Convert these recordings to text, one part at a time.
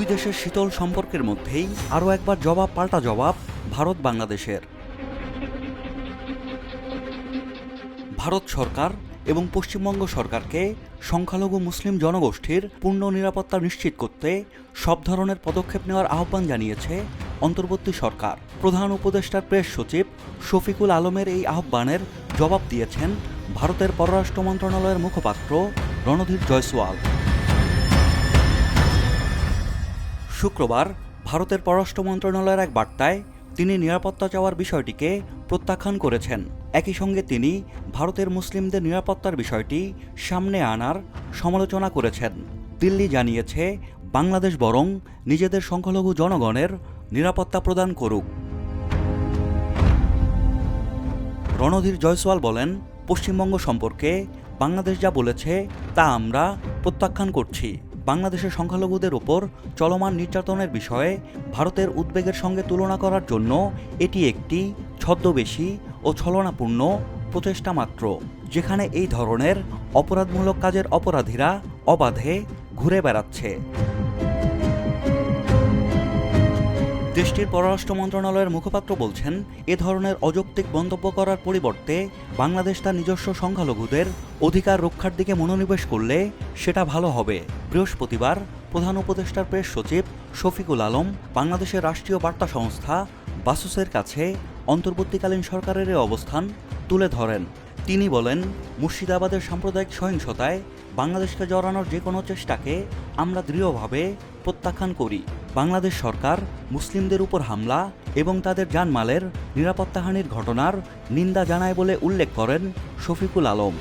দুই দেশের শীতল সম্পর্কের মধ্যেই আরও একবার জবাব পাল্টা জবাব ভারত বাংলাদেশের। ভারত সরকার এবং পশ্চিমবঙ্গ সরকারকে সংখ্যালঘু মুসলিম জনগোষ্ঠীর পূর্ণ নিরাপত্তা নিশ্চিত করতে সব ধরনের পদক্ষেপ নেওয়ার আহ্বান জানিয়েছে অন্তর্বর্তী সরকার। প্রধান উপদেষ্টার প্রেস সচিব শফিকুল আলমের এই আহ্বানের জবাব দিয়েছেন ভারতের পররাষ্ট্র মন্ত্রণালয়ের মুখপাত্র রণধীর জয়সওয়াল। শুক্রবার ভারতের পররাষ্ট্র মন্ত্রণালয়ের এক বার্তায় তিনি নিরাপত্তা চাওয়ার বিষয়টিকে প্রত্যাখ্যান করেছেন। একই সঙ্গে তিনি ভারতের মুসলিমদের নিরাপত্তার বিষয়টি সামনে আনার সমালোচনা করেছেন। দিল্লি জানিয়েছে বাংলাদেশ বরং নিজেদের সংখ্যালঘু জনগণের নিরাপত্তা প্রদান করুক। রণধীর জয়সওয়াল বলেন, পশ্চিমবঙ্গ সম্পর্কে বাংলাদেশ যা বলেছে তা আমরা প্রত্যাখ্যান করছি। বাংলাদেশের সংখ্যালঘুদের ওপর চলমান নির্যাতনের বিষয়ে ভারতের উদ্বেগের সঙ্গে তুলনা করার জন্য এটি একটি ছদ্মবেশী ও ছলনাপূর্ণ প্রচেষ্টা মাত্র, যেখানে এই ধরনের অপরাধমূলক কাজের অপরাধীরা অবাধে ঘুরে বেড়াচ্ছে। দেশটির পররাষ্ট্র মন্ত্রণালয়ের মুখপাত্র বলছেন, এ ধরনের অযৌক্তিক মন্তব্য করার পরিবর্তে বাংলাদেশ তার নিজস্ব সংখ্যালঘুদের অধিকার রক্ষার দিকে মনোনিবেশ করলে সেটা ভালো হবে। বৃহস্পতিবার প্রধান উপদেষ্টার প্রেস সচিব শফিকুল আলম বাংলাদেশের রাষ্ট্রীয় বার্তা সংস্থা বাসুসের কাছে অন্তর্বর্তীকালীন সরকারের এই অবস্থান তুলে ধরেন। তিনি বলেন, মুর্শিদাবাদের সাম্প্রদায়িক সহিংসতায় বাংলাদেশকে জড়ানোর যে কোনো চেষ্টাকে আমরা দৃঢ়ভাবে প্রত্যাখ্যান করি। বাংলাদেশ সরকার মুসলিমদের উপর হামলা এবং তাদের জানমালের নিরাপত্তাহানির ঘটনার নিন্দা জানায় বলে উল্লেখ করেন শফিকুল আলম।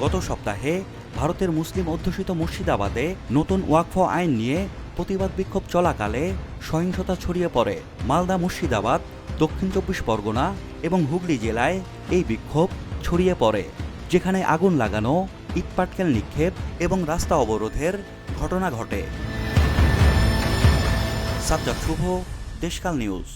গত সপ্তাহে ভারতের মুসলিম অধ্যুষিত মুর্শিদাবাদে নতুন ওয়াকফ আইন নিয়ে প্রতিবাদ বিক্ষোভ চলাকালে সহিংসতা ছড়িয়ে পড়ে। মালদা, মুর্শিদাবাদ, দক্ষিণ 24 পরগনা এবং হুগলি জেলায় এই বিক্ষোভ ছড়িয়ে পড়ে, যেখানে আগুন লাগানো, ইটপাটকেল নিক্ষেপ এবং রাস্তা অবরোধের ঘটনা ঘটে। সাজ্জাদ শুভ, দেশকাল নিউজ।